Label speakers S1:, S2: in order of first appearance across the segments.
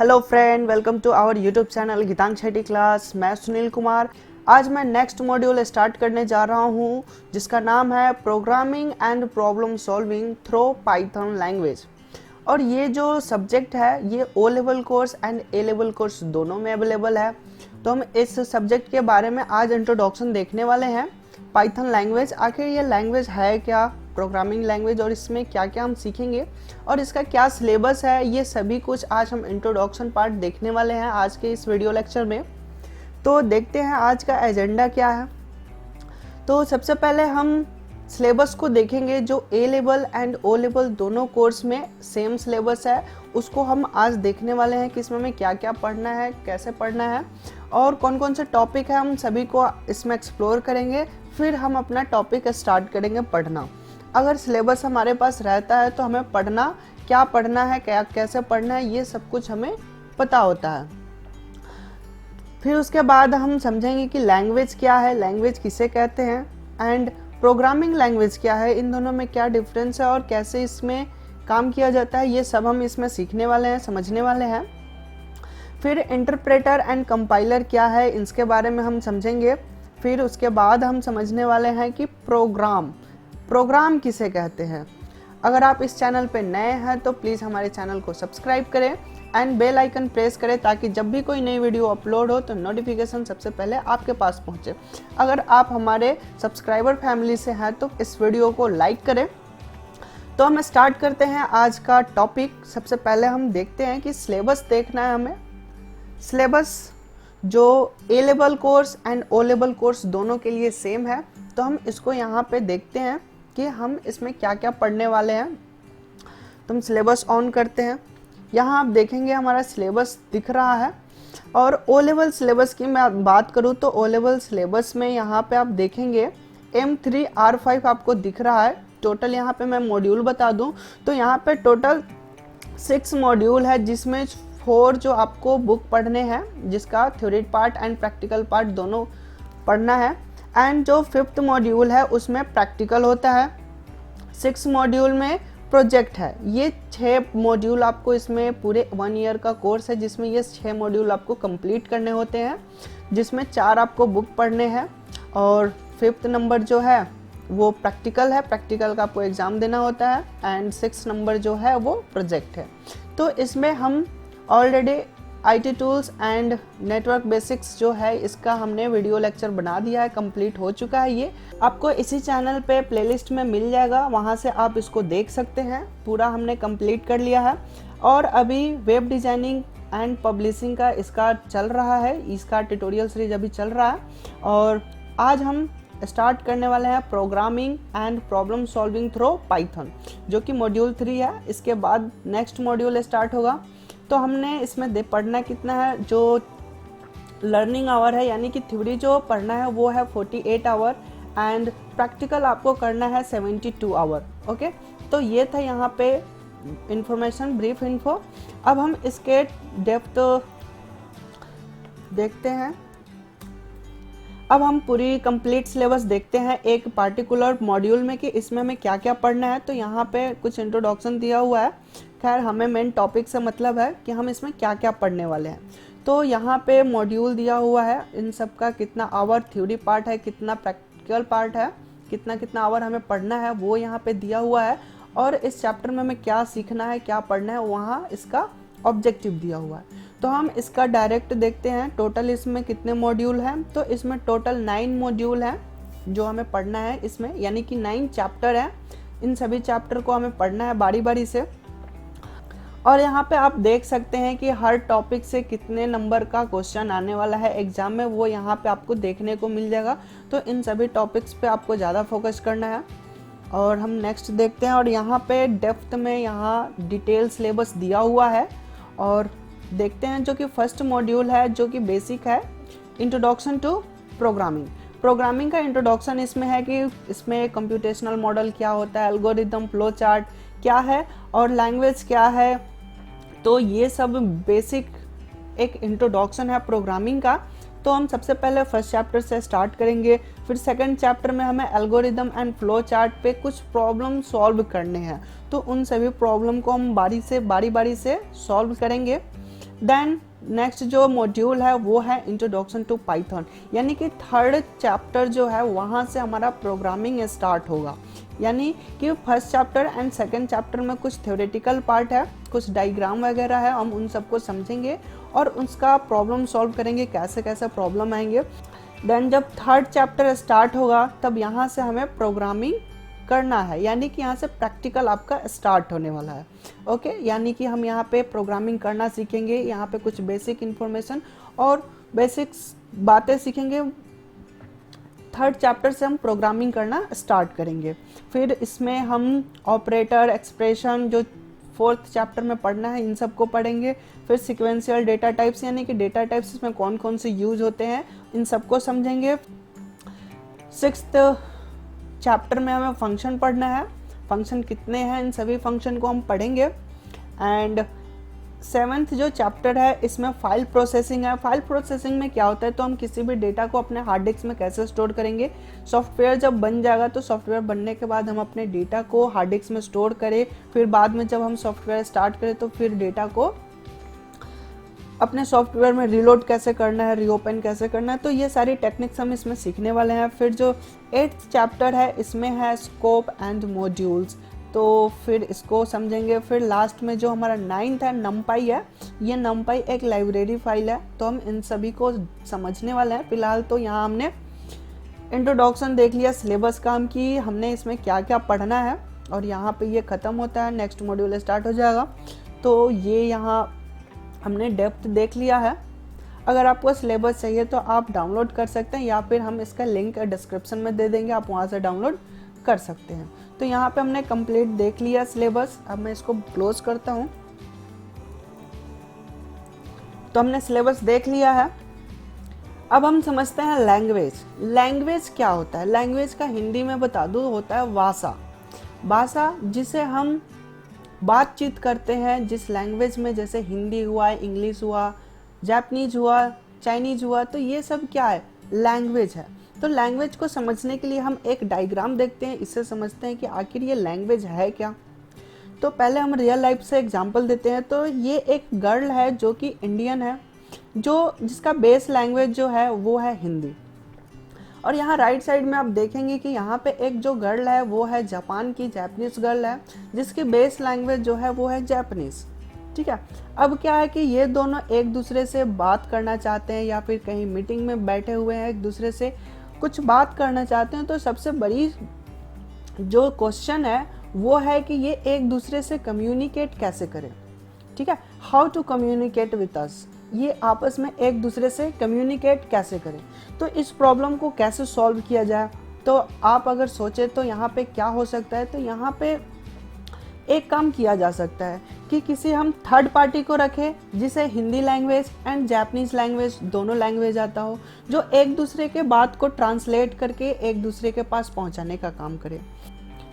S1: Hello friend, welcome to our YouTube channel Geetang Shetty class. मैं सुनील कुमार। आज मैं नेक्स्ट मॉड्यूल स्टार्ट करने जा रहा हूँ जिसका नाम है programming and problem solving through Python language. और ये जो सब्जेक्ट है ये O level course and A level course दोनों में अवेलेबल है। तो हम इस सब्जेक्ट के बारे में आज इंट्रोडक्शन देखने वाले हैं। पाइथन लैंग्वेज, आखिर ये लैंग्वेज है क्या, प्रोग्रामिंग लैंग्वेज, और इसमें क्या क्या हम सीखेंगे और इसका क्या सिलेबस है, ये सभी कुछ आज हम इंट्रोडक्शन पार्ट देखने वाले हैं आज के इस वीडियो लेक्चर में। तो देखते हैं आज का एजेंडा क्या है। तो सबसे पहले हम सिलेबस को देखेंगे जो A level and O level दोनों कोर्स में सेम सिलेबस है, उसको हम आज देखने वाले हैं कि इसमें हमें क्या क्या पढ़ना है, कैसे पढ़ना है और कौन कौन से टॉपिक है, हम सभी को इसमें एक्सप्लोर करेंगे। फिर हम अपना टॉपिक स्टार्ट करेंगे पढ़ना। अगर सिलेबस हमारे पास रहता है तो हमें पढ़ना, क्या पढ़ना है, क्या कैसे पढ़ना है, ये सब कुछ हमें पता होता है। फिर उसके बाद हम समझेंगे कि लैंग्वेज क्या है, लैंग्वेज किसे कहते हैं, एंड प्रोग्रामिंग लैंग्वेज क्या है, इन दोनों में क्या डिफरेंस है और कैसे इसमें काम किया जाता है, ये सब हम इसमें सीखने वाले हैं, समझने वाले हैं। फिर इंटरप्रेटर एंड कंपाइलर क्या है, इसके बारे में हम समझेंगे। फिर उसके बाद हम समझने वाले हैं कि प्रोग्राम किसे कहते हैं। अगर आप इस चैनल पे नए हैं तो प्लीज़ हमारे चैनल को सब्सक्राइब करें एंड बेल आइकन प्रेस करें ताकि जब भी कोई नई वीडियो अपलोड हो तो नोटिफिकेशन सबसे पहले आपके पास पहुंचे। अगर आप हमारे सब्सक्राइबर फैमिली से हैं तो इस वीडियो को लाइक करें। तो हम स्टार्ट करते हैं आज का टॉपिक। सबसे पहले हम देखते हैं कि सिलेबस देखना है हमें। सिलेबस जो A level course and O level course दोनों के लिए सेम है, तो हम इसको यहाँ पे देखते हैं कि हम इसमें क्या क्या पढ़ने वाले हैं। तो हम सिलेबस ऑन करते हैं। यहाँ आप देखेंगे हमारा सिलेबस दिख रहा है। और ओ लेवल सिलेबस की मैं बात करूँ तो ओ लेवल सिलेबस में यहाँ पे आप देखेंगे M3R5 आपको दिख रहा है। टोटल यहाँ पे मैं मॉड्यूल बता दूँ तो यहाँ पे टोटल 6 मॉड्यूल है, जिसमें 4 जो आपको बुक पढ़ने हैं, जिसका theory part and practical part दोनों पढ़ना है। एंड जो 5th मॉड्यूल है उसमें प्रैक्टिकल होता है। 6 मॉड्यूल में प्रोजेक्ट है। ये 6 मॉड्यूल आपको इसमें पूरे 1 ईयर का कोर्स है, जिसमें ये 6 मॉड्यूल आपको कंप्लीट करने होते हैं, जिसमें 4 आपको बुक पढ़ने हैं और 5th नंबर जो है वो प्रैक्टिकल है। प्रैक्टिकल का आपको एग्ज़ाम देना होता है एंड 6th नंबर जो है वो प्रोजेक्ट है। तो इसमें हम already IT tools and network basics जो है इसका हमने वीडियो लेक्चर बना दिया है, कंप्लीट हो चुका है। ये आपको इसी चैनल पे प्लेलिस्ट में मिल जाएगा, वहाँ से आप इसको देख सकते हैं। पूरा हमने कंप्लीट कर लिया है और अभी वेब डिज़ाइनिंग एंड पब्लिशिंग का इसका चल रहा है, इसका ट्यूटोरियल सीरीज अभी चल रहा है। और आज हम स्टार्ट करने वाले हैं programming and problem solving through Python, जो कि मॉड्यूल 3 है। इसके बाद नेक्स्ट मॉड्यूल स्टार्ट होगा। तो हमने इसमें पढ़ना कितना है, जो लर्निंग आवर है यानी कि थ्योरी जो पढ़ना है वो है 48 आवर एंड प्रैक्टिकल आपको करना है 72 आवर। ओके, तो ये था यहाँ पे इंफॉर्मेशन, ब्रीफ इन्फो। अब हम इसके डेप्थ देखते हैं। अब हम पूरी कंप्लीट सिलेबस देखते हैं एक पार्टिकुलर मॉड्यूल में कि इसमें हमें क्या क्या पढ़ना है। तो यहाँ पे कुछ इंट्रोडक्शन दिया हुआ है। खैर, हमें मेन टॉपिक से मतलब है कि हम इसमें क्या क्या पढ़ने वाले हैं। तो यहाँ पे मॉड्यूल दिया हुआ है, इन सब का कितना आवर थ्योरी पार्ट है, कितना प्रैक्टिकल पार्ट है, कितना कितना आवर हमें पढ़ना है वो यहाँ पे दिया हुआ है। और इस चैप्टर में हमें क्या सीखना है, क्या पढ़ना है, वहाँ इसका ऑब्जेक्टिव दिया हुआ है। तो हम इसका डायरेक्ट देखते हैं टोटल इसमें कितने मॉड्यूल हैं। तो इसमें टोटल 9 मॉड्यूल हैं जो हमें पढ़ना है इसमें, यानी कि 9 चैप्टर हैं। इन सभी चैप्टर को हमें पढ़ना है बारी बारी से। और यहाँ पे आप देख सकते हैं कि हर टॉपिक से कितने नंबर का क्वेश्चन आने वाला है एग्जाम में, वो यहाँ पे आपको देखने को मिल जाएगा। तो इन सभी टॉपिक्स पे आपको ज़्यादा फोकस करना है। और हम नेक्स्ट देखते हैं। और यहाँ पे डेप्थ में यहाँ डिटेल सिलेबस दिया हुआ है। और देखते हैं जो कि फर्स्ट मॉड्यूल है जो कि बेसिक है, इंट्रोडक्शन टू प्रोग्रामिंग। प्रोग्रामिंग का इंट्रोडक्शन इसमें है कि इसमें कंप्यूटेशनल मॉडल क्या होता है, एल्गोरिदम, फ्लो चार्ट क्या है और लैंग्वेज क्या है। तो ये सब बेसिक एक इंट्रोडक्शन है प्रोग्रामिंग का। तो हम सबसे पहले फर्स्ट चैप्टर से स्टार्ट करेंगे। फिर सेकंड चैप्टर में हमें एल्गोरिदम एंड फ्लो चार्ट पे कुछ प्रॉब्लम सॉल्व करने हैं। तो उन सभी प्रॉब्लम को हम बारी बारी से सॉल्व करेंगे। देन नेक्स्ट जो मॉड्यूल है वो है इंट्रोडक्शन टू पाइथन, यानी कि थर्ड चैप्टर जो है वहाँ से हमारा प्रोग्रामिंग स्टार्ट होगा। यानी कि first chapter and second chapter में कुछ थ्योरेटिकल पार्ट है, कुछ डायग्राम वगैरह है, हम उन सबको समझेंगे और उसका प्रॉब्लम सॉल्व करेंगे, कैसे कैसे प्रॉब्लम आएंगे। देन जब थर्ड चैप्टर स्टार्ट होगा तब यहाँ से हमें प्रोग्रामिंग करना है, यानी कि यहाँ से प्रैक्टिकल आपका स्टार्ट होने वाला है। ओके, यानी कि हम यहाँ पे प्रोग्रामिंग करना सीखेंगे, यहाँ पे कुछ बेसिक इन्फॉर्मेशन और बेसिक्स बातें सीखेंगे। थर्ड चैप्टर से हम प्रोग्रामिंग करना स्टार्ट करेंगे। फिर इसमें हम ऑपरेटर, एक्सप्रेशन जो फोर्थ चैप्टर में पढ़ना है इन सबको पढ़ेंगे। फिर सिक्वेंशियल डेटा टाइप्स, यानी कि डेटा टाइप्स इसमें कौन कौन से यूज होते हैं इन सबको समझेंगे। सिक्स्थ चैप्टर में हमें फंक्शन पढ़ना है, फंक्शन कितने हैं इन सभी फंक्शन को हम पढ़ेंगे। एंड सेवन्थ जो चैप्टर है इसमें फाइल प्रोसेसिंग है। फाइल प्रोसेसिंग में क्या होता है, तो हम किसी भी डेटा को अपने हार्ड डिस्क में कैसे स्टोर करेंगे। सॉफ्टवेयर जब बन जाएगा तो सॉफ्टवेयर बनने के बाद हम अपने डेटा को हार्ड डिस्क में स्टोर करें, फिर बाद में जब हम सॉफ्टवेयर स्टार्ट करें तो फिर डेटा को अपने सॉफ्टवेयर में रीलोड कैसे करना है, रीओपन कैसे करना है, तो ये सारी टेक्निक्स हम इसमें सीखने वाले हैं। फिर जो 8th चैप्टर है इसमें है स्कोप एंड मॉड्यूल्स, तो फिर इसको समझेंगे। फिर लास्ट में जो हमारा 9th है नमपाई है, ये नमपाई एक लाइब्रेरी फाइल है, तो हम इन सभी को समझने वाले हैं। फिलहाल तो यहाँ हमने इंट्रोडक्शन देख लिया, सिलेबस काम की, हमने इसमें क्या क्या पढ़ना है और यहाँ पे ये ख़त्म होता है, नेक्स्ट मॉड्यूल स्टार्ट हो जाएगा। तो ये यहाँ हमने डेप्थ देख लिया है। अगर आपको सिलेबस चाहिए तो आप डाउनलोड कर सकते हैं या फिर हम इसका लिंक डिस्क्रिप्शन में दे देंगे, आप वहाँ से डाउनलोड कर सकते हैं। तो यहाँ पे हमने कंप्लीट देख लिया सिलेबस। अब मैं इसको क्लोज करता हूँ। तो हमने सिलेबस देख लिया है। अब हम समझते हैं लैंग्वेज। लैंग्वेज क्या होता है? लैंग्वेज का हिंदी में बता दूँ होता है भाषा। भाषा जिसे हम बातचीत करते हैं, जिस लैंग्वेज में, जैसे हिंदी हुआ, इंग्लिश हुआ, जापानीज हुआ, चाइनीज हुआ, तो ये सब क्या है? लैंग्वेज है। तो लैंग्वेज को समझने के लिए हम एक डायग्राम देखते हैं, इससे समझते हैं कि आखिर ये लैंग्वेज है क्या। तो पहले हम रियल लाइफ से एग्जांपल देते हैं। तो ये एक गर्ल है जो कि इंडियन है, जिसका बेस लैंग्वेज जो है वो है हिंदी। और यहाँ राइट साइड में आप देखेंगे कि यहाँ पे एक जो गर्ल है वो है जापान की, जापानीज गर्ल है, जिसकी बेस लैंग्वेज जो है वो है जापानीज। ठीक है। अब क्या है कि ये दोनों एक दूसरे से बात करना चाहते हैं या फिर कहीं मीटिंग में बैठे हुए हैं, एक दूसरे से कुछ बात करना चाहते हैं। तो सबसे बड़ी जो क्वेश्चन है वो है कि ये एक दूसरे से कम्युनिकेट कैसे करें। ठीक है, how to communicate with us, ये आपस में एक दूसरे से कम्युनिकेट कैसे करें। तो इस प्रॉब्लम को कैसे सॉल्व किया जाए, तो आप अगर सोचें तो यहाँ पे क्या हो सकता है। तो यहाँ पे एक काम किया जा सकता है कि किसी हम थर्ड पार्टी को रखें जिसे Hindi language and Japanese language दोनों लैंग्वेज आता हो, जो एक दूसरे के बात को ट्रांसलेट करके एक दूसरे के पास पहुँचाने का काम करे।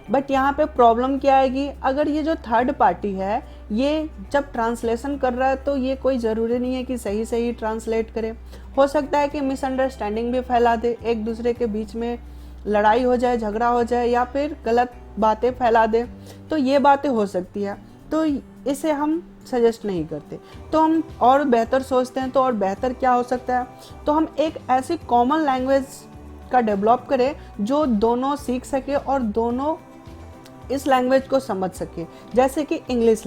S1: बट यहाँ पे प्रॉब्लम क्या आएगी, अगर ये जो थर्ड पार्टी है ये जब ट्रांसलेशन कर रहा है तो ये कोई ज़रूरी नहीं है कि सही सही ट्रांसलेट करे। हो सकता है कि मिसअंडरस्टैंडिंग भी फैला दे, एक दूसरे के बीच में लड़ाई हो जाए, झगड़ा हो जाए या फिर गलत बातें फैला दे। तो ये बातें हो सकती है, तो इसे हम सजेस्ट नहीं करते। तो हम और बेहतर सोचते हैं। तो और बेहतर क्या हो सकता है, तो हम एक ऐसी कॉमन लैंग्वेज का डेवलप करें जो दोनों सीख सके और दोनों इस लैंग्वेज को समझ सके। जैसे कि इंग्लिश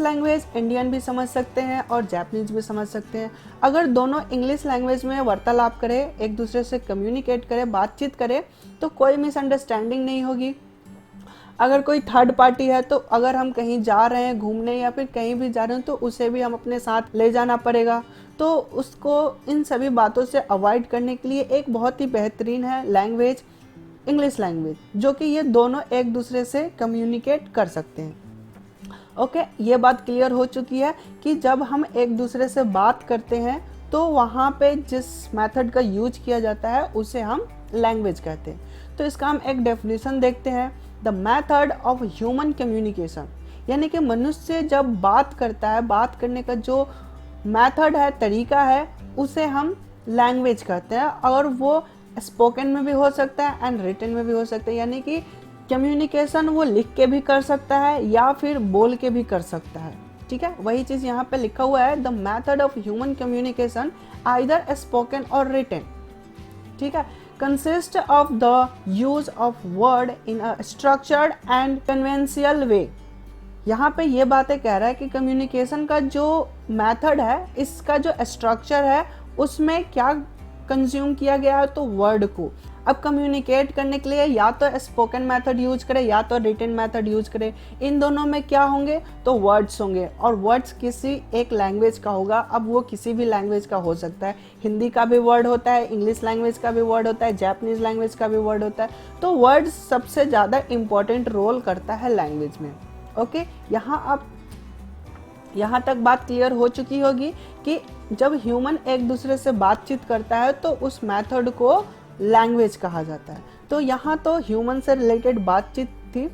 S1: लैंग्वेज इंडियन भी समझ सकते हैं और जापानीज भी समझ सकते हैं। अगर दोनों इंग्लिश लैंग्वेज में वार्तालाप करें, एक दूसरे से कम्युनिकेट करें, बातचीत करें, तो कोई मिसअंडरस्टैंडिंग नहीं होगी। अगर कोई थर्ड पार्टी है तो अगर हम कहीं जा रहे हैं घूमने या फिर कहीं भी जा रहे हैं तो उसे भी हम अपने साथ ले जाना पड़ेगा। तो उसको इन सभी बातों से अवॉइड करने के लिए एक बहुत ही बेहतरीन है लैंग्वेज इंग्लिश लैंग्वेज, जो कि ये दोनों एक दूसरे से कम्युनिकेट कर सकते हैं। ओके, ये बात क्लियर हो चुकी है कि जब हम एक दूसरे से बात करते हैं तो वहाँ पे जिस मेथड का यूज किया जाता है उसे हम लैंग्वेज कहते हैं। तो इसका हम एक डेफिनेशन देखते हैं, the method of human communication, यानी कि मनुष्य जब बात करता है, बात करने का जो मेथड है, तरीका है, उसे हम लैंग्वेज कहते हैं। और वो स्पोकन में भी हो सकता है एंड रिटन में भी हो सकता है, यानी कि कम्युनिकेशन वो लिख के भी कर सकता है या फिर बोल के भी कर सकता है। ठीक है, वही चीज यहाँ पे लिखा हुआ है, the method of human communication either spoken or written, ठीक है, consist of the use of word in a structured and conventional way. यहाँ पे ये बातें कह रहा है कि कम्युनिकेशन का जो मेथड है, इसका जो स्ट्रक्चर है, उसमें क्या कंज्यूम किया गया है, तो वर्ड को। अब कम्युनिकेट करने के लिए या तो स्पोकन मेथड यूज करें या तो रिटन मेथड यूज करें, इन दोनों में क्या होंगे, तो वर्ड्स होंगे, और वर्ड्स किसी एक लैंग्वेज का होगा। अब वो किसी भी लैंग्वेज का हो सकता है, हिंदी का भी वर्ड होता है, इंग्लिश लैंग्वेज का भी वर्ड होता है, जापानीज लैंग्वेज का भी वर्ड होता है। तो वर्ड्स सबसे ज़्यादा इंपॉर्टेंट रोल करता है लैंग्वेज में। ओके, यहाँ तक बात क्लियर हो चुकी होगी कि जब ह्यूमन एक दूसरे से बातचीत करता है तो उस मेथड को लैंग्वेज कहा जाता है। तो यहाँ तो ह्यूमन से रिलेटेड बातचीत थी।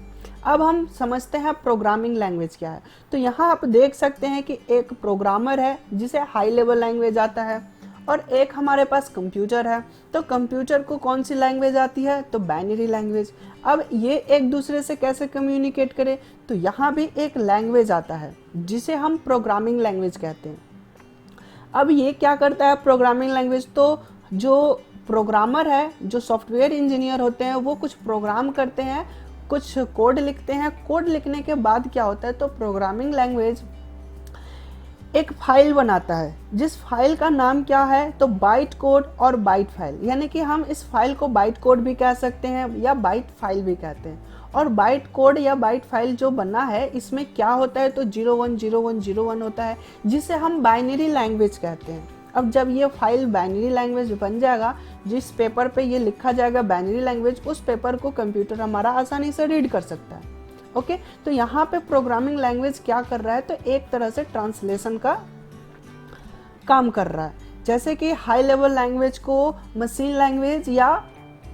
S1: अब हम समझते हैं प्रोग्रामिंग लैंग्वेज क्या है। तो यहाँ आप देख सकते हैं कि एक प्रोग्रामर है जिसे हाई लेवल लैंग्वेज आता है, और एक हमारे पास कंप्यूटर है। तो कंप्यूटर को कौन सी लैंग्वेज आती है, तो बाइनरी लैंग्वेज। अब ये एक दूसरे से कैसे कम्युनिकेट करें, तो यहाँ भी एक लैंग्वेज आता है जिसे हम प्रोग्रामिंग लैंग्वेज कहते हैं। अब ये क्या करता है प्रोग्रामिंग लैंग्वेज, तो जो प्रोग्रामर है, जो सॉफ्टवेयर इंजीनियर होते हैं, वो कुछ प्रोग्राम करते हैं, कुछ कोड लिखते हैं। कोड लिखने के बाद क्या होता है, तो प्रोग्रामिंग लैंग्वेज एक फाइल बनाता है, जिस फाइल का नाम क्या है, तो बाइट कोड और बाइट फाइल। यानी कि हम इस फाइल को बाइट कोड भी कह सकते हैं या बाइट फाइल भी कहते हैं। और बाइट कोड या बाइट फाइल जो बना है, इसमें क्या होता है, तो 010101 होता है, जिसे हम बाइनरी लैंग्वेज कहते हैं। अब जब ये फाइल बाइनरी लैंग्वेज बन जाएगा, जिस पेपर पे ये लिखा जाएगा बाइनरी लैंग्वेज, उस पेपर को कंप्यूटर हमारा आसानी से रीड कर सकता है। ओके, तो यहाँ पे प्रोग्रामिंग लैंग्वेज क्या कर रहा है, तो एक तरह से ट्रांसलेशन का काम कर रहा है। जैसे कि हाई लेवल लैंग्वेज को मशीन लैंग्वेज या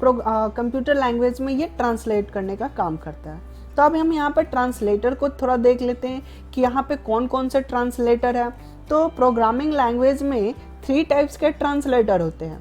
S1: कंप्यूटर लैंग्वेज में ये ट्रांसलेट करने का काम करता है। तो अब हम यहाँ पे ट्रांसलेटर को थोड़ा देख लेते हैं कि यहाँ पे कौन कौन से ट्रांसलेटर है। तो प्रोग्रामिंग लैंग्वेज में 3 टाइप्स के ट्रांसलेटर होते हैं।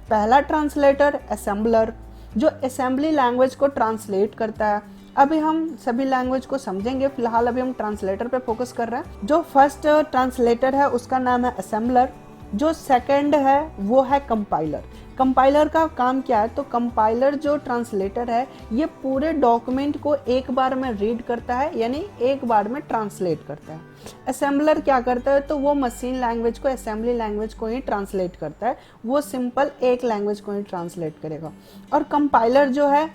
S1: पहला ट्रांसलेटर असेंबलर, जो असेंबली लैंग्वेज को ट्रांसलेट करता है। अभी हम सभी लैंग्वेज को समझेंगे, फिलहाल अभी हम ट्रांसलेटर पे फोकस कर रहे हैं। जो फर्स्ट ट्रांसलेटर है उसका नाम है असेंबलर। जो सेकंड है वो है कंपाइलर। कंपाइलर का काम क्या है, तो कंपाइलर जो ट्रांसलेटर है, ये पूरे डॉक्यूमेंट को एक बार में रीड करता है, यानी एक बार में ट्रांसलेट करता है। असेंबलर क्या करता है, तो वो मशीन लैंग्वेज को असेंबली लैंग्वेज को ही ट्रांसलेट करता है, वो सिंपल एक लैंग्वेज को ही ट्रांसलेट करेगा। और कंपाइलर जो है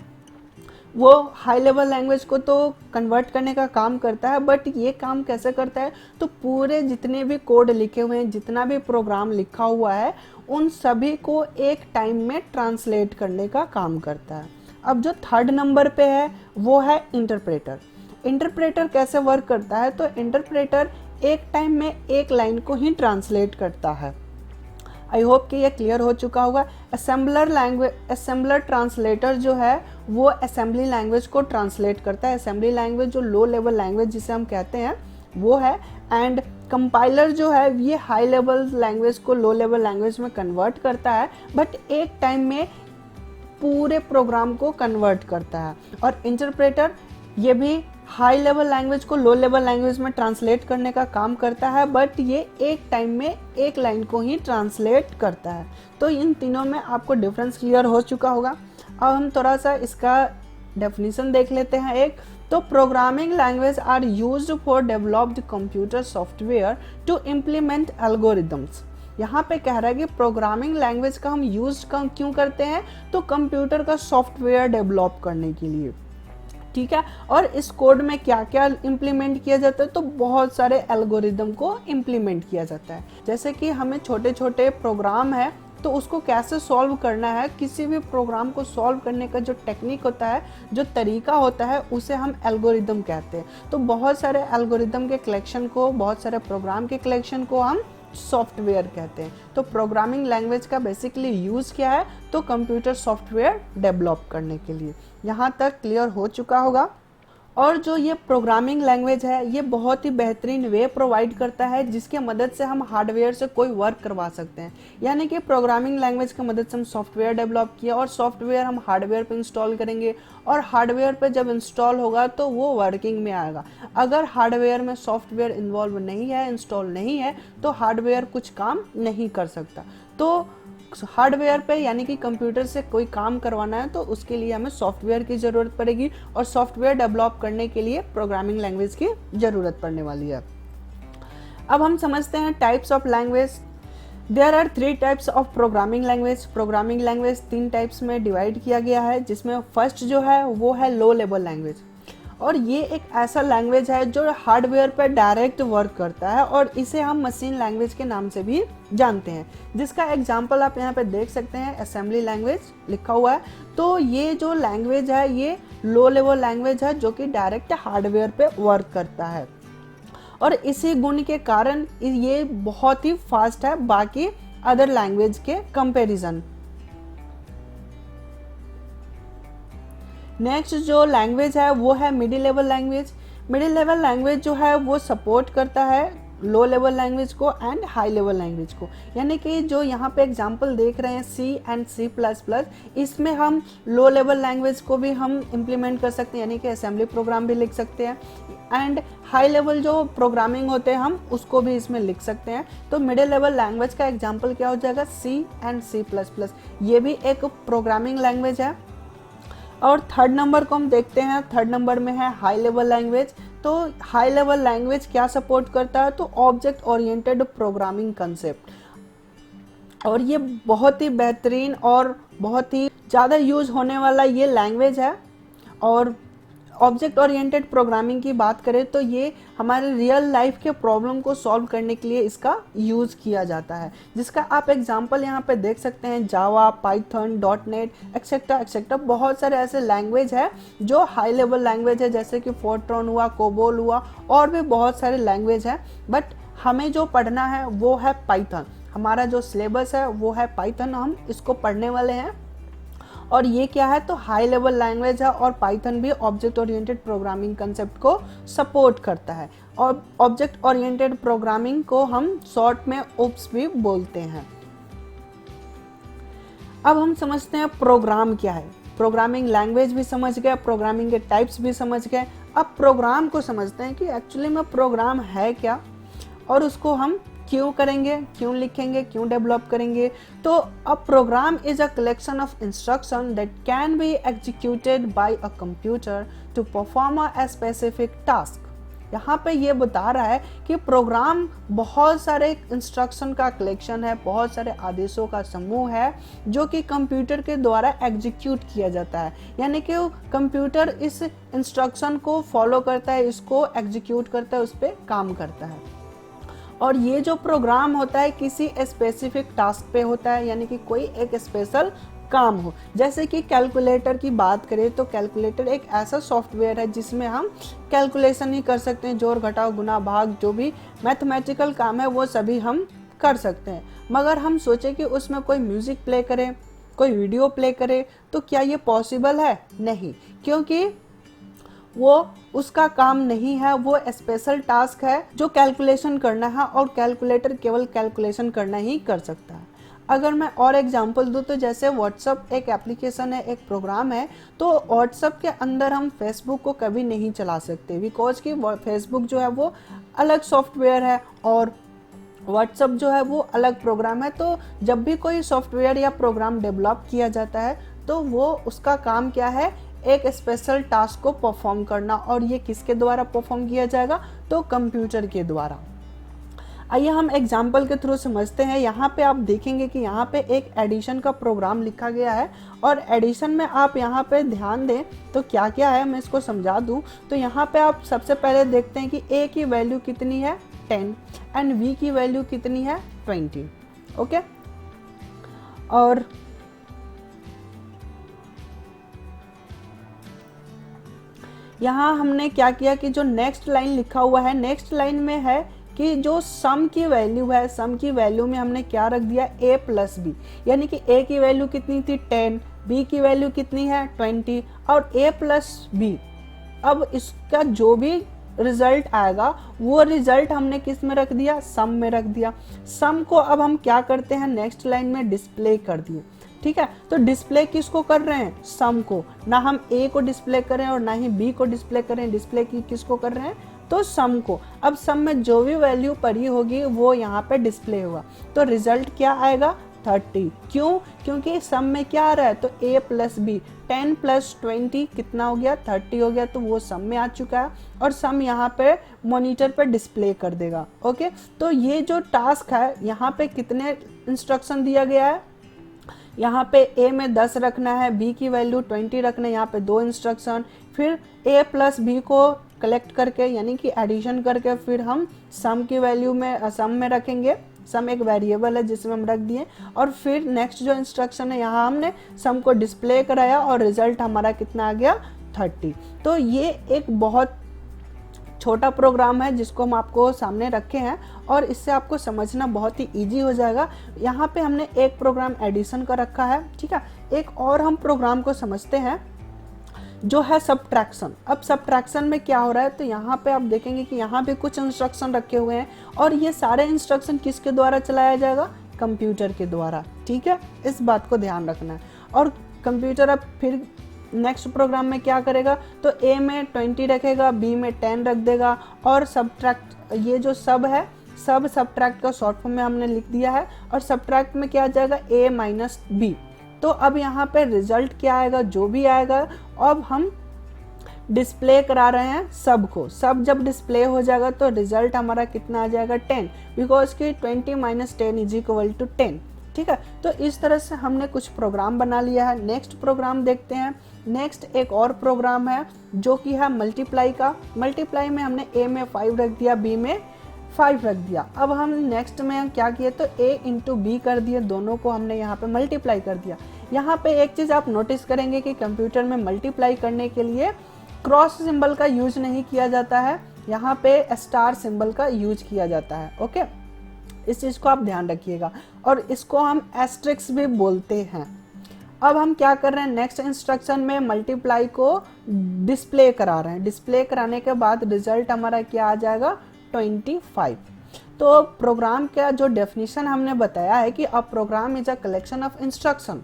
S1: वो हाई लेवल लैंग्वेज को तो कन्वर्ट करने का काम करता है, बट ये काम कैसे करता है, तो पूरे जितने भी कोड लिखे हुए हैं, जितना भी प्रोग्राम लिखा हुआ है, उन सभी को एक टाइम में ट्रांसलेट करने का काम करता है। अब जो थर्ड नंबर पे है वो है इंटरप्रेटर। इंटरप्रेटर कैसे वर्क करता है, तो इंटरप्रेटर एक टाइम में एक लाइन को ही ट्रांसलेट करता है। आई होप कि ये क्लियर हो चुका होगा। असेंबलर ट्रांसलेटर जो है वो असेंबली लैंग्वेज को ट्रांसलेट करता है। असेंबली लैंग्वेज जो लो लेवल लैंग्वेज जिसे हम कहते हैं वो है, एंड कंपाइलर जो है ये हाई लेवल लैंग्वेज को लो लेवल लैंग्वेज में कन्वर्ट करता है, बट एक टाइम में पूरे प्रोग्राम को कन्वर्ट करता है। और इंटरप्रेटर ये भी हाई लेवल लैंग्वेज को लो लेवल लैंग्वेज में ट्रांसलेट करने का काम करता है, बट ये एक टाइम में एक लाइन को ही ट्रांसलेट करता है। तो इन तीनों में आपको डिफरेंस क्लियर हो चुका होगा। अब हम थोड़ा सा इसका डेफिनेशन देख लेते हैं एक। तो programming language are used for developed computer software to implement algorithms. यहाँ पे कह रहा है कि प्रोग्रामिंग लैंग्वेज का हम यूज क्यों करते हैं, तो कंप्यूटर का सॉफ्टवेयर डेवलप करने के लिए, ठीक है। और इस कोड में क्या क्या इम्प्लीमेंट किया जाता है, तो बहुत सारे एल्गोरिदम को इम्प्लीमेंट किया जाता है। जैसे कि हमें छोटे छोटे प्रोग्राम है तो उसको कैसे सॉल्व करना है, किसी भी प्रोग्राम को सॉल्व करने का जो टेक्निक होता है, जो तरीका होता है, उसे हम एल्गोरिदम कहते हैं। तो बहुत सारे एल्गोरिदम के कलेक्शन को, बहुत सारे प्रोग्राम के कलेक्शन को हम सॉफ्टवेयर कहते हैं। तो प्रोग्रामिंग लैंग्वेज का बेसिकली यूज क्या है, तो कंप्यूटर सॉफ्टवेयर डेवलप करने के लिए। यहाँ तक क्लियर हो चुका होगा। और जो ये प्रोग्रामिंग लैंग्वेज है ये बहुत ही बेहतरीन वे प्रोवाइड करता है जिसके मदद से हम हार्डवेयर से कोई वर्क करवा सकते हैं। यानी कि प्रोग्रामिंग लैंग्वेज की मदद से हम सॉफ्टवेयर डेवलप किया और सॉफ्टवेयर हम हार्डवेयर पे इंस्टॉल करेंगे और हार्डवेयर पे जब इंस्टॉल होगा तो वो वर्किंग में आएगा। अगर हार्डवेयर में सॉफ्टवेयर इन्वॉल्व नहीं है, इंस्टॉल नहीं है, तो हार्डवेयर कुछ काम नहीं कर सकता। तो हार्डवेयर पे यानी कि कंप्यूटर से कोई काम करवाना है तो उसके लिए हमें सॉफ्टवेयर की ज़रूरत पड़ेगी और सॉफ्टवेयर डेवलप करने के लिए प्रोग्रामिंग लैंग्वेज की ज़रूरत पड़ने वाली है। अब हम समझते हैं types of language. There are 3 types of programming language. Programming language 3 types में डिवाइड किया गया है, जिसमें फर्स्ट जो है वो है लो लेवल लैंग्वेज, और ये एक ऐसा लैंग्वेज है जो हार्डवेयर पर डायरेक्ट वर्क करता है और इसे हम मशीन लैंग्वेज के नाम से भी जानते हैं, जिसका एग्जांपल आप यहाँ पे देख सकते हैं, असेंबली लैंग्वेज लिखा हुआ है। तो ये जो लैंग्वेज है ये लो लेवल लैंग्वेज है जो कि डायरेक्ट हार्डवेयर पे वर्क करता है और इसी गुण के कारण ये बहुत ही फास्ट है बाकी अदर लैंग्वेज के कंपैरिजन। नेक्स्ट जो लैंग्वेज है वो है middle level language. Middle level language जो है वो सपोर्ट करता है लो लेवल लैंग्वेज को एंड हाई लेवल लैंग्वेज को। यानी कि जो यहाँ पे एग्जांपल देख रहे हैं सी एंड C++, इसमें हम लो लेवल लैंग्वेज को भी हम इम्प्लीमेंट कर सकते हैं, यानी कि असेंबली प्रोग्राम भी लिख सकते हैं एंड हाई लेवल जो प्रोग्रामिंग होते हैं हम उसको भी इसमें लिख सकते हैं। तो मिडिल लेवल लैंग्वेज का एग्जाम्पल क्या हो जाएगा, C एंड C++। ये भी एक प्रोग्रामिंग लैंग्वेज है। और थर्ड नंबर को हम देखते हैं, थर्ड नंबर में है हाई लेवल लैंग्वेज। तो हाई लेवल लैंग्वेज क्या सपोर्ट करता है, तो ऑब्जेक्ट ओरिएंटेड प्रोग्रामिंग कंसेप्ट, और ये बहुत ही बेहतरीन और बहुत ही ज़्यादा यूज होने वाला ये लैंग्वेज है। और ऑब्जेक्ट ओरिएंटेड प्रोग्रामिंग की बात करें तो ये हमारे रियल लाइफ के प्रॉब्लम को सॉल्व करने के लिए इसका यूज़ किया जाता है, जिसका आप एग्जांपल यहाँ पे देख सकते हैं, जावा, पाइथन, .NET एक्सेट्रा एक्सेट्रा। बहुत सारे ऐसे लैंग्वेज है जो हाई लेवल लैंग्वेज है, जैसे कि फोर्ट्रॉन हुआ, कोबोल हुआ, और भी बहुत सारे लैंग्वेज है। बट हमें जो पढ़ना है वो है पाइथन। हमारा जो सिलेबस है वो है पाइथन, हम इसको पढ़ने वाले हैं। और ये क्या है, तो हाई लेवल लैंग्वेज है और पाइथन भी ऑब्जेक्ट ओरिएंटेड प्रोग्रामिंग कंसेप्ट को सपोर्ट करता है। और ऑब्जेक्ट ओरिएंटेड प्रोग्रामिंग को हम शॉर्ट में ओप्स भी बोलते हैं। अब हम समझते हैं प्रोग्राम क्या है। प्रोग्रामिंग लैंग्वेज भी समझ गए, प्रोग्रामिंग के टाइप्स भी समझ गए। अब प्रोग्राम को समझते हैं कि एक्चुअली में प्रोग्राम है क्या और उसको हम क्यों करेंगे, क्यों लिखेंगे, क्यों डेवलप करेंगे। तो a program is a collection of instruction that can be executed by a computer to perform a specific task. यहाँ पे ये बता रहा है कि प्रोग्राम बहुत सारे इंस्ट्रक्शन का कलेक्शन है, बहुत सारे आदेशों का समूह है जो कि कंप्यूटर के द्वारा एग्जीक्यूट किया जाता है। यानी कि कंप्यूटर इस इंस्ट्रक्शन को फॉलो करता है, इसको एग्जीक्यूट करता है, उस पर काम करता है। और ये जो प्रोग्राम होता है किसी स्पेसिफिक टास्क पे होता है, यानी कि कोई एक स्पेशल काम हो। जैसे कि कैलकुलेटर की बात करें तो कैलकुलेटर एक ऐसा सॉफ्टवेयर है जिसमें हम कैलकुलेशन ही कर सकते हैं, जोड़ घटाव गुना भाग, जो भी मैथमेटिकल काम है वो सभी हम कर सकते हैं। मगर हम सोचे कि उसमें कोई म्यूजिक प्ले करें, कोई वीडियो प्ले करे, तो क्या ये पॉसिबल है? नहीं, क्योंकि वो उसका काम नहीं है, वो स्पेशल टास्क है जो कैलकुलेशन करना है और कैलकुलेटर केवल कैलकुलेशन करना ही कर सकता है। अगर मैं और एग्जांपल दूं तो जैसे व्हाट्सअप एक एप्लीकेशन है, एक प्रोग्राम है, तो व्हाट्सअप के अंदर हम फेसबुक को कभी नहीं चला सकते, बिकॉज कि फेसबुक जो है वो अलग सॉफ्टवेयर है और व्हाट्सअप जो है वो अलग प्रोग्राम है। तो जब भी कोई सॉफ्टवेयर या प्रोग्राम डेवलप किया जाता है तो वो उसका काम क्या है, एक स्पेशल टास्क को परफॉर्म करना। और ये किसके द्वारा परफॉर्म किया जाएगा, तो कंप्यूटर के द्वारा। आइए हम एग्जाम्पल के थ्रू समझते हैं। यहाँ पे आप देखेंगे कि यहाँ पे एक एडिशन का प्रोग्राम लिखा गया है और एडिशन में आप यहाँ पे ध्यान दें तो क्या क्या है मैं इसको समझा दूँ। तो यहाँ पे आप सबसे पहले देखते हैं कि a की वैल्यू कितनी है 10 एंड v की वैल्यू कितनी है 20। ओके, और यहाँ हमने क्या किया कि जो नेक्स्ट लाइन लिखा हुआ है, नेक्स्ट लाइन में है कि जो सम की वैल्यू है, सम की वैल्यू में हमने क्या रख दिया, a प्लस बी। यानी कि a की वैल्यू कितनी थी 10, b की वैल्यू कितनी है 20 और a प्लस बी। अब इसका जो भी रिजल्ट आएगा वो रिजल्ट हमने किस में रख दिया, सम में रख दिया। सम को अब हम क्या करते हैं, नेक्स्ट लाइन में डिस्प्ले कर दिए। ठीक है, तो डिस्प्ले किसको कर रहे हैं, सम को, ना हम ए को डिस्प्ले करें और ना ही बी को डिस्प्ले करें, डिस्प्ले किसको कर रहे हैं, तो सम को। अब सम में जो भी वैल्यू पड़ी होगी वो यहाँ पे डिस्प्ले हुआ, तो रिजल्ट क्या आएगा, 30। क्यों, क्योंकि सम में क्या आ रहा है, तो a प्लस बी, 10 प्लस 20 कितना हो गया, 30 हो गया, तो वो सम में आ चुका है और सम यहाँ पे मॉनिटर पे डिस्प्ले कर देगा। ओके, तो ये जो टास्क है यहाँ पे कितने इंस्ट्रक्शन दिया गया है, यहाँ पे a में 10 रखना है, b की वैल्यू 20 रखना है, यहाँ पे 2 इंस्ट्रक्शन, फिर a प्लस बी को कलेक्ट करके यानी कि एडिशन करके फिर हम सम की वैल्यू में सम में रखेंगे। सम एक वेरिएबल है जिसमें हम रख दिए, और फिर नेक्स्ट जो इंस्ट्रक्शन है यहाँ हमने सम को डिस्प्ले कराया और रिजल्ट हमारा कितना आ गया, 30। तो ये एक बहुत छोटा प्रोग्राम है जिसको हम आपको सामने रखे हैं और इससे आपको समझना बहुत ही इजी हो जाएगा। यहाँ पे हमने एक प्रोग्राम एडिशन का रखा है। ठीक है, एक और हम प्रोग्राम को समझते हैं जो है सबट्रैक्शन। अब सबट्रैक्शन में क्या हो रहा है, तो यहाँ पे आप देखेंगे कि यहाँ पे कुछ इंस्ट्रक्शन रखे हुए हैं और ये सारे इंस्ट्रक्शन किसके द्वारा चलाया जाएगा, कंप्यूटर के द्वारा। ठीक है, इस बात को ध्यान रखना है। और कंप्यूटर अब फिर नेक्स्ट प्रोग्राम में क्या करेगा, तो a में 20 रखेगा, b में 10 रख देगा और सबट्रैक्ट, ये जो सब है सब सबट्रैक्ट का शॉर्ट फॉर्म में हमने लिख दिया है और सबट्रैक्ट में क्या आ जाएगा, a माइनस बी। तो अब यहाँ पे रिजल्ट क्या आएगा, जो भी आएगा अब हम डिस्प्ले करा रहे हैं सब को। सब जब डिस्प्ले हो जाएगा तो रिजल्ट हमारा कितना आ जाएगा, 10, बिकॉज कि 20 माइनस 10 इज इक्वल टू 10। ठीक है, तो इस तरह से हमने कुछ प्रोग्राम बना लिया है। नेक्स्ट प्रोग्राम देखते हैं। नेक्स्ट एक और प्रोग्राम है जो कि है मल्टीप्लाई का। मल्टीप्लाई में हमने a में 5 रख दिया, b में 5 रख दिया। अब हम नेक्स्ट में क्या किए, तो a इंटू बी कर दिए, दोनों को हमने यहाँ पे मल्टीप्लाई कर दिया। यहाँ पे एक चीज़ आप नोटिस करेंगे कि कंप्यूटर में मल्टीप्लाई करने के लिए क्रॉस सिंबल का यूज नहीं किया जाता है, यहाँ पे स्टार सिंबल का यूज किया जाता है। ओके, इस चीज़ को आप ध्यान रखिएगा और इसको हम एस्ट्रिक्स भी बोलते हैं। अब हम क्या कर रहे हैं, नेक्स्ट इंस्ट्रक्शन में मल्टीप्लाई को डिस्प्ले करा रहे हैं। डिस्प्ले कराने के बाद रिजल्ट हमारा क्या आ जाएगा, 25। तो प्रोग्राम का जो डेफिनेशन हमने बताया है कि a program is a collection of instruction.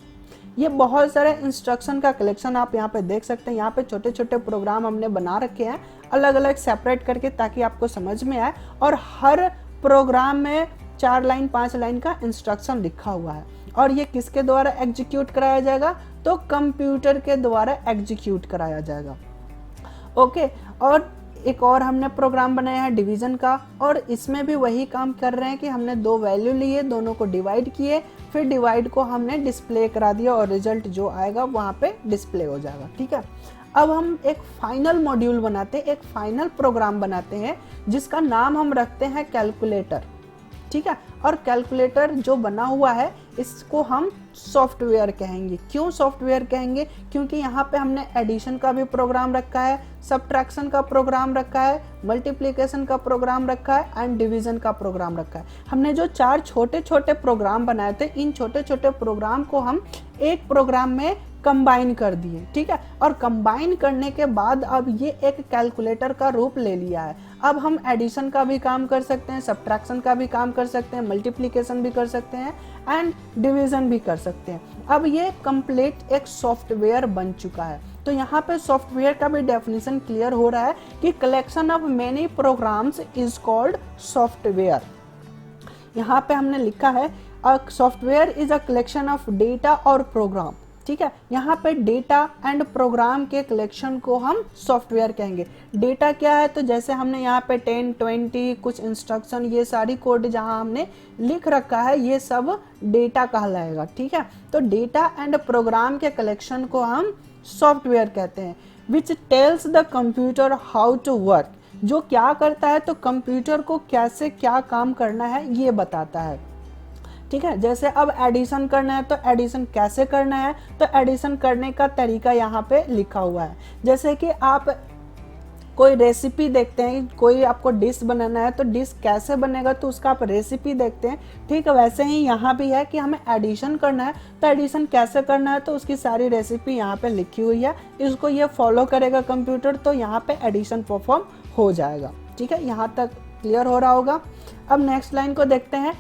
S1: ये बहुत सारे इंस्ट्रक्शन का कलेक्शन आप यहाँ पे देख सकते हैं। यहाँ पे छोटे छोटे प्रोग्राम हमने बना रखे हैं अलग अलग सेपरेट करके, ताकि आपको समझ में आए। और हर प्रोग्राम में 4 लाइन 5 लाइन का इंस्ट्रक्शन लिखा हुआ है और ये किसके द्वारा एग्जीक्यूट कराया जाएगा, तो कंप्यूटर के द्वारा एग्जीक्यूट कराया जाएगा। ओके, और एक और हमने प्रोग्राम बनाया है डिवीजन का, और इसमें भी वही काम कर रहे हैं कि हमने 2 वैल्यू लिए, दोनों को डिवाइड किए, फिर डिवाइड को हमने डिस्प्ले करा दिया और रिजल्ट जो आएगा वहाँ पे डिस्प्ले हो जाएगा। ठीक है, अब हम एक फाइनल मॉड्यूल बनाते हैं, एक फाइनल प्रोग्राम बनाते हैं जिसका नाम हम रखते हैं कैलकुलेटर। ठीक है, और कैलकुलेटर जो बना हुआ है इसको हम सॉफ्टवेयर कहेंगे। क्यों सॉफ्टवेयर कहेंगे, क्योंकि यहाँ पे हमने एडिशन का भी प्रोग्राम रखा है, सबट्रैक्शन का प्रोग्राम रखा है, मल्टीप्लिकेशन का प्रोग्राम रखा है एंड डिवीजन का प्रोग्राम रखा है। हमने जो 4 छोटे छोटे प्रोग्राम बनाए थे, इन छोटे छोटे प्रोग्राम को हम एक प्रोग्राम में कंबाइन कर दिए। ठीक है, और कंबाइन करने के बाद अब ये एक कैलकुलेटर का रूप ले लिया है। अब हम एडिशन का भी काम कर सकते हैं, सबट्रैक्शन का भी काम कर सकते हैं, मल्टीप्लिकेशन भी कर सकते हैं एंड डिवीजन भी कर सकते हैं। अब ये कंप्लीट एक सॉफ्टवेयर बन चुका है। तो यहाँ पे सॉफ्टवेयर का भी डेफिनेशन क्लियर हो रहा है कि collection of many programs is called software. यहाँ पे हमने लिखा है software is a collection of data और प्रोग्राम। ठीक है, यहाँ पे डेटा एंड प्रोग्राम के कलेक्शन को हम सॉफ्टवेयर कहेंगे। डेटा क्या है, तो जैसे हमने यहाँ पे 10, 20 कुछ इंस्ट्रक्शन, ये सारी कोड जहाँ हमने लिख रखा है ये सब डेटा कहलाएगा। ठीक है, तो डेटा एंड प्रोग्राम के कलेक्शन को हम सॉफ्टवेयर कहते हैं। Which tells the computer how to work, जो क्या करता है, तो कंप्यूटर को कैसे क्या काम करना है ये बताता है। ठीक है, जैसे अब एडिशन करना है तो एडिशन कैसे करना है, तो एडिशन करने का तरीका यहाँ पे लिखा हुआ है। जैसे कि आप कोई रेसिपी देखते हैं, कोई आपको डिश बनाना है तो डिश कैसे बनेगा तो उसका आप रेसिपी देखते हैं। ठीक है, वैसे ही यहाँ भी है कि हमें एडिशन करना है तो एडिशन कैसे करना है तो उसकी सारी रेसिपी यहाँ पे लिखी हुई है। इसको ये फॉलो करेगा कंप्यूटर तो यहाँ पे एडिशन परफॉर्म हो जाएगा। ठीक है, यहाँ तक क्लियर हो रहा होगा। अब नेक्स्ट लाइन को देखते हैं।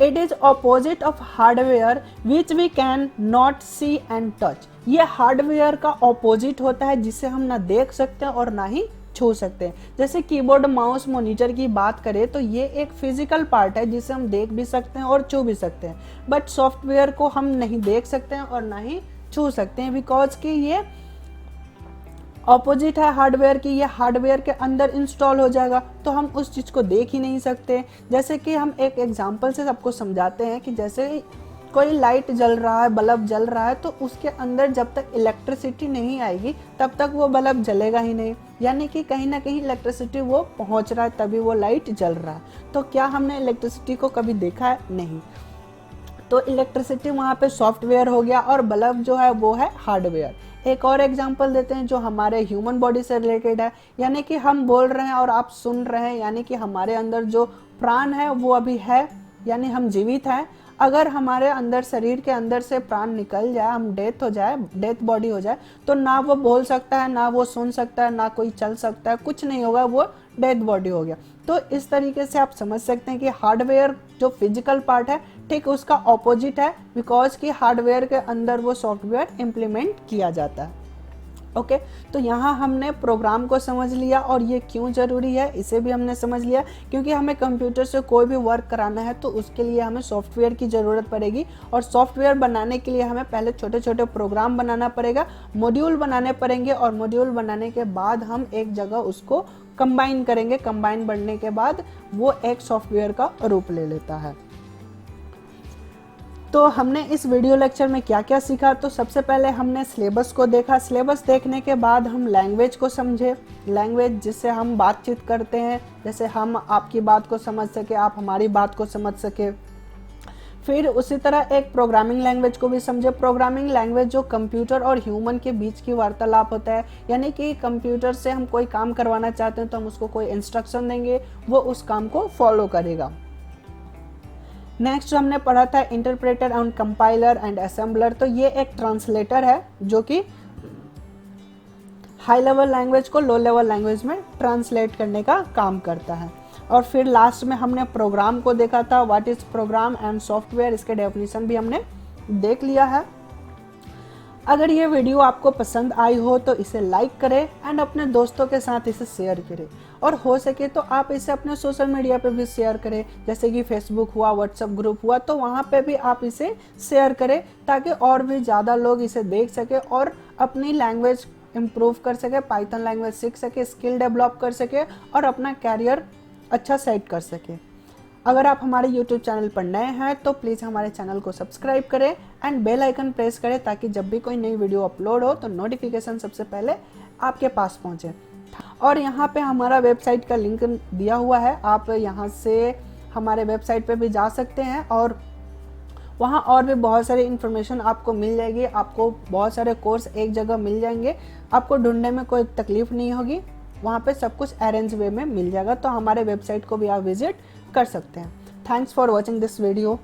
S1: It is opposite of hardware which we can not see and touch. ये हार्डवेयर का ऑपोजिट होता है जिसे हम ना देख सकते हैं और ना ही छू सकते हैं। जैसे कीबोर्ड, माउस, मॉनिटर की बात करें तो ये एक फिजिकल पार्ट है जिसे हम देख भी सकते हैं और छू भी सकते हैं, बट सॉफ्टवेयर को हम नहीं देख सकते हैं और ना ही छू सकते हैं, बिकॉज कि ये ऑपोजिट है हार्डवेयर की। ये हार्डवेयर के अंदर इंस्टॉल हो जाएगा तो हम उस चीज़ को देख ही नहीं सकते। जैसे कि हम एक एग्जांपल से सबको समझाते हैं कि जैसे कोई लाइट जल रहा है, बल्ब जल रहा है, तो उसके अंदर जब तक इलेक्ट्रिसिटी नहीं आएगी तब तक वो बल्ब जलेगा ही नहीं, यानी कि कहीं ना कहीं इलेक्ट्रिसिटी वो पहुंच रहा है तभी वो लाइट जल रहा है। तो क्या हमने इलेक्ट्रिसिटी को कभी देखा है? नहीं। तो इलेक्ट्रिसिटी वहाँ पे सॉफ्टवेयर हो गया और बल्ब जो है वो है हार्डवेयर। एक और एग्जांपल देते हैं जो हमारे ह्यूमन बॉडी से रिलेटेड है, यानी कि हम बोल रहे हैं और आप सुन रहे हैं, यानी कि हमारे अंदर जो प्राण है वो अभी है, यानी हम जीवित हैं। अगर हमारे अंदर, शरीर के अंदर से प्राण निकल जाए, हम डेथ हो जाए, डेथ बॉडी हो जाए, तो ना वो बोल सकता है, ना वो सुन सकता है, ना कोई चल सकता है, कुछ नहीं होगा, वो डेथ बॉडी हो गया। तो इस तरीके से आप समझ सकते हैं कि हार्डवेयर जो फिजिकल पार्ट है ठीक उसका ऑपोजिट है, बिकॉज कि हार्डवेयर के अंदर वो सॉफ्टवेयर इम्प्लीमेंट किया जाता है। ओके, तो यहाँ हमने प्रोग्राम को समझ लिया और ये क्यों ज़रूरी है इसे भी हमने समझ लिया, क्योंकि हमें कंप्यूटर से कोई भी वर्क कराना है तो उसके लिए हमें सॉफ्टवेयर की ज़रूरत पड़ेगी, और सॉफ्टवेयर बनाने के लिए हमें पहले छोटे छोटे प्रोग्राम बनाना पड़ेगा, मॉड्यूल बनाने पड़ेंगे, और मॉड्यूल बनाने के बाद हम एक जगह उसको कंबाइन करेंगे। कंबाइन बनने के बाद वो एक सॉफ्टवेयर का रूप ले लेता है। तो हमने इस वीडियो लेक्चर में क्या क्या सीखा, तो सबसे पहले हमने सिलेबस को देखा। सिलेबस देखने के बाद हम लैंग्वेज को समझे, लैंग्वेज जिससे हम बातचीत करते हैं, जैसे हम आपकी बात को समझ सके, आप हमारी बात को समझ सके। फिर उसी तरह एक प्रोग्रामिंग लैंग्वेज को भी समझे। प्रोग्रामिंग लैंग्वेज जो कंप्यूटर और ह्यूमन के बीच की वार्तालाप होता है, यानी कि कंप्यूटर से हम कोई काम करवाना चाहते हैं तो हम उसको कोई इंस्ट्रक्शन देंगे, वो उस काम को फॉलो करेगा। नेक्स्ट हमने पढ़ा था interpreter and compiler and assembler. तो ये एक ट्रांसलेटर है जो कि हाई लेवल लैंग्वेज को लो लेवल लैंग्वेज में ट्रांसलेट करने का काम करता है। और फिर लास्ट में हमने प्रोग्राम को देखा था, what is program and software, इसके डेफिनेशन भी हमने देख लिया है। अगर ये वीडियो आपको पसंद आई हो तो इसे लाइक करें एंड अपने दोस्तों के साथ इसे शेयर करें, और हो सके तो आप इसे अपने सोशल मीडिया पे भी शेयर करें, जैसे कि फेसबुक हुआ, व्हाट्सएप ग्रुप हुआ, तो वहाँ पे भी आप इसे शेयर करें ताकि और भी ज़्यादा लोग इसे देख सके और अपनी लैंग्वेज इम्प्रूव कर सके, पाइथन लैंग्वेज सीख सके, स्किल डेवलप कर सके और अपना कैरियर अच्छा सेट कर सके। अगर आप हमारे YouTube चैनल पर नए हैं तो प्लीज़ हमारे चैनल को सब्सक्राइब करें एंड बेल आइकन प्रेस करें ताकि जब भी कोई नई वीडियो अपलोड हो तो नोटिफिकेशन सबसे पहले आपके पास पहुंचे। और यहाँ पे हमारा वेबसाइट का लिंक दिया हुआ है, आप यहाँ से हमारे वेबसाइट पे भी जा सकते हैं और वहाँ और भी बहुत सारी इन्फॉर्मेशन आपको मिल जाएगी। आपको बहुत सारे कोर्स एक जगह मिल जाएंगे, आपको ढूंढने में कोई तकलीफ नहीं होगी, वहाँ पे सब कुछ अरेंज वे में मिल जाएगा। तो हमारे वेबसाइट को भी आप विजिट कर सकते हैं। Thanks for watching this video.